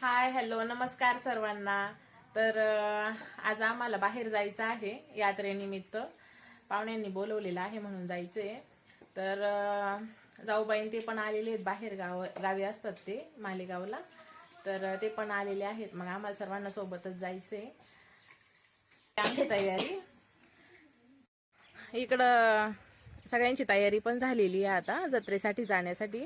Hi hello नमस्कार सर्वांना। तर आज आम्हाला बाहेर जायचं आहे यात्रेनिमित्त, पाहुण्यांनी बोलवलेलं आहे म्हणून जायचंय। तर जाऊबाईन ते पण आलेले आहेत, बाहेर गावी असतात ते मालेगावला, तर ते पण आलेले आहेत। मग आम्हाला सर्वांना सोबतच जायचंय। आमची तयारी इकडं सगळ्यांची तयारी पण झालेली आहे आता जत्रेसाठी जाण्यासाठी।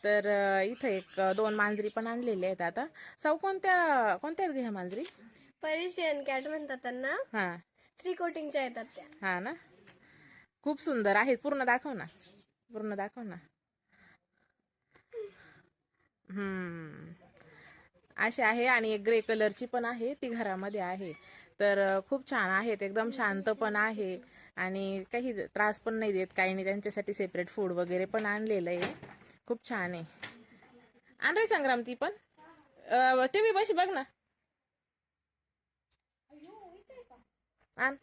तर इथे एक दोन मांजरी पण आणलेले आहेत आता। साऊ कोणत्या घ्या मांजरी? पर्शियन कॅट म्हणतात त्यांना। हा, 3 कोटिंगच्या येतात त्या। हा ना, खूप सुंदर आहेत। पूर्ण दाखव ना, पूर्ण दाखव ना। अशी आहे आणि एक ग्रे कलरची पण आहे, ती घरामध्ये आहे। तर खूप छान आहेत, एकदम शांत पण आहे आणि काही त्रास पण नाही देत, काही नाही। त्यांच्यासाठी सेपरेट फूड वगैरे पण आणलेलं आहे, खूप छान आहे। आण रे संग्राम, ती पण टीव्ही बशी बघ ना, आण।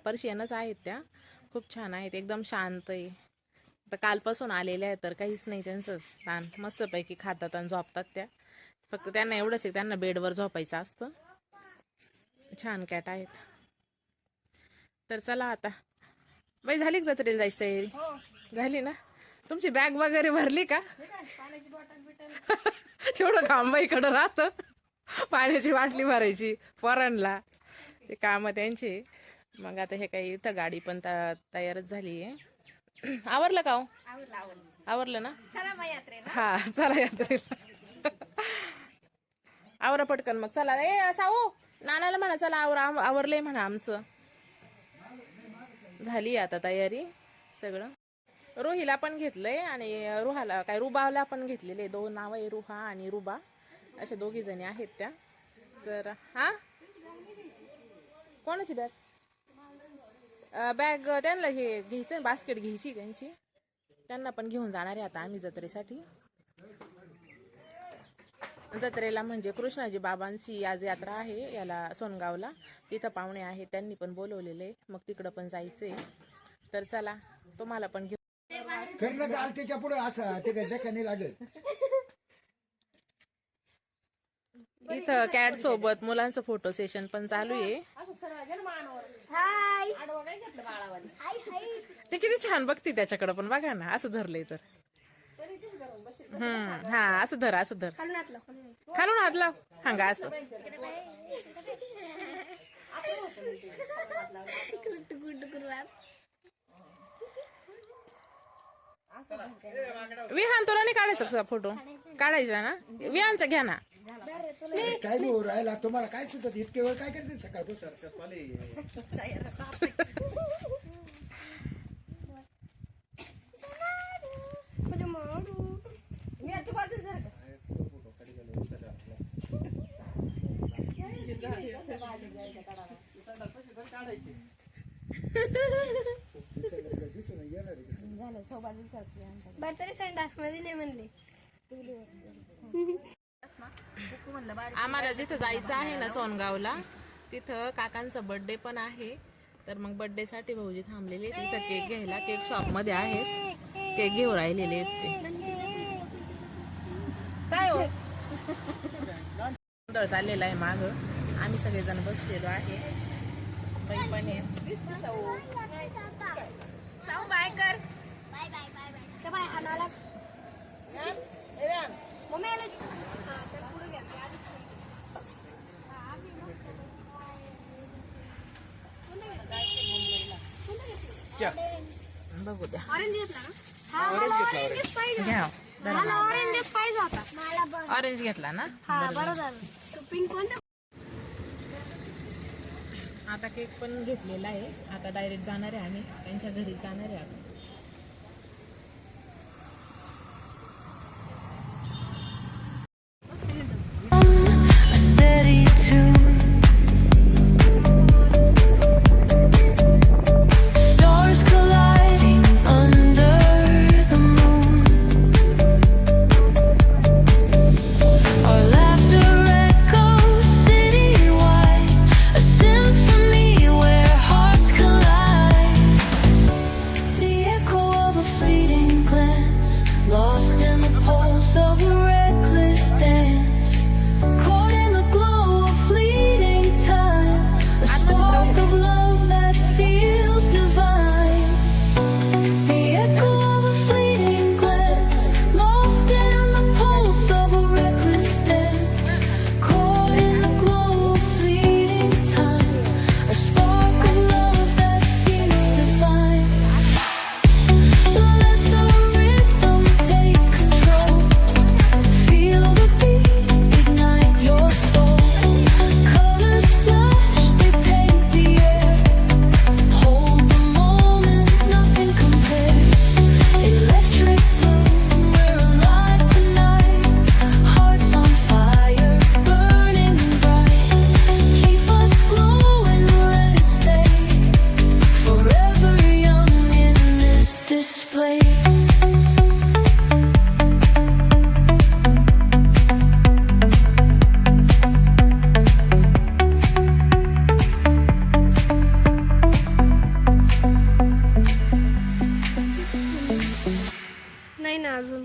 पर्शियनच आहेत त्या, खूप छान आहेत, एकदम शांत आहे। तर कालपासून आलेल्या आहेत, तर काहीच नाही त्यांचं ताण, मस्तपैकी खातात आणि झोपतात त्या। फक्त त्यांना एवढंच आहे, त्यांना बेडवर झोपायचं असतं। छान कॅट आहेत। तर चला आता बाई, झाली का जत्रेला जायची तयारी? झाली ना? तुमची बॅग वगैरे भरली का? तेवढं काम बाईकडं राहतं, पाण्याची बाटली भरायची पोरांना, ते काम त्यांचे। मग आता हे काही इथं गाडी पण तयारच झाली आहे। आवरलं का हो? आवरलं ना? हा चला यात्रेला। आवरा पटकन मग, चला। ए साऊ, नानाला म्हणा चला आवरलंय म्हणा आमचं। झाली आता तयारी सगळं। रोहीला पण घेतलंय आणि रुबाला पण घेतलेले, 2 नाव आहे, रुहा आणि रुबा, अशा 2 जणी आहेत त्या। तर हा, कोणाची बॅग? बॅग त्यांना हे घ्यायचं, बास्केट घ्यायची त्यांची, त्यांना पण घेऊन जाणार आहे आता आम्ही जत्रेसाठी। जत्रेला म्हणजे कृष्णाजी बाबांची आज यात्रा आहे याला सोनगावला, तिथं पाहुणे आहेत, त्यांनी पण बोलवलेले, मग तिकडं पण जायचंय। तर चला, तुम्हाला पण घेऊन पुढे असं ते नाही लागत। इथं कॅट सोबत मुलांचं फोटो सेशन पण चालू आहे। ते किती छान बघती त्याच्याकडे पण, बघा ना, असं धरलंय तर। हा, असं धर, असं धर, खालून हात लाव, हांगा असं। विहान तुला नाही काढायचा फोटो? काढायचा ना, विहानचा घ्या ना। काय नाही राहिला तुम्हाला, काय सुचत इतके वेळ काय करते सकाळपासून? आम्हाला जिथं जायचं आहे ना सोनगावला, तिथं काकांचा बर्थडे पण आहे। तर मग बर्थडे साठी भाऊजी थांबलेले तिथं केक घ्यायला, केक शॉप मध्ये आहेत, केक घेऊन राहिलेले आहेत ते। काय हो गोंधळ चाललेला आहे माग, आम्ही सगळेजण बसलेलो आहे। बाई पण आहे, साऊ बाय कर, बाय बाय बाय बाय तर बाय हानाला मम्मी आले। तर पुढे घ्या बघू द्या। ऑरेंज घेतला ना? हा, ऑरेंज पाहिजे, घ्या, मला ऑरेंज पाहिजे होता, मला पण ऑरेंज घेतला ना? हा, बरं झालं। तो पिंक कोणता? आता केक पण घेतलेला आहे, आता डायरेक्ट जाणार आहे आम्ही त्यांच्या घरी जाणार आहे आता। The echo pulse of a reckless dance, caught in the glow of fleeting time, a spark of love that feels divine. The echo of a fleeting glance, lost in the pulse of a reckless dance, caught in the glow of fleeting time, a spark of love that feels divine. Let the rhythm take control, feel the beat, ignite your soul. Colors flash, they paint the air, hold the moment, nothing compares. Electric bloom, we're alive tonight, hearts on fire, burning bright. Keep us glowing, let it stay, forever young in this display. नाही ना अजून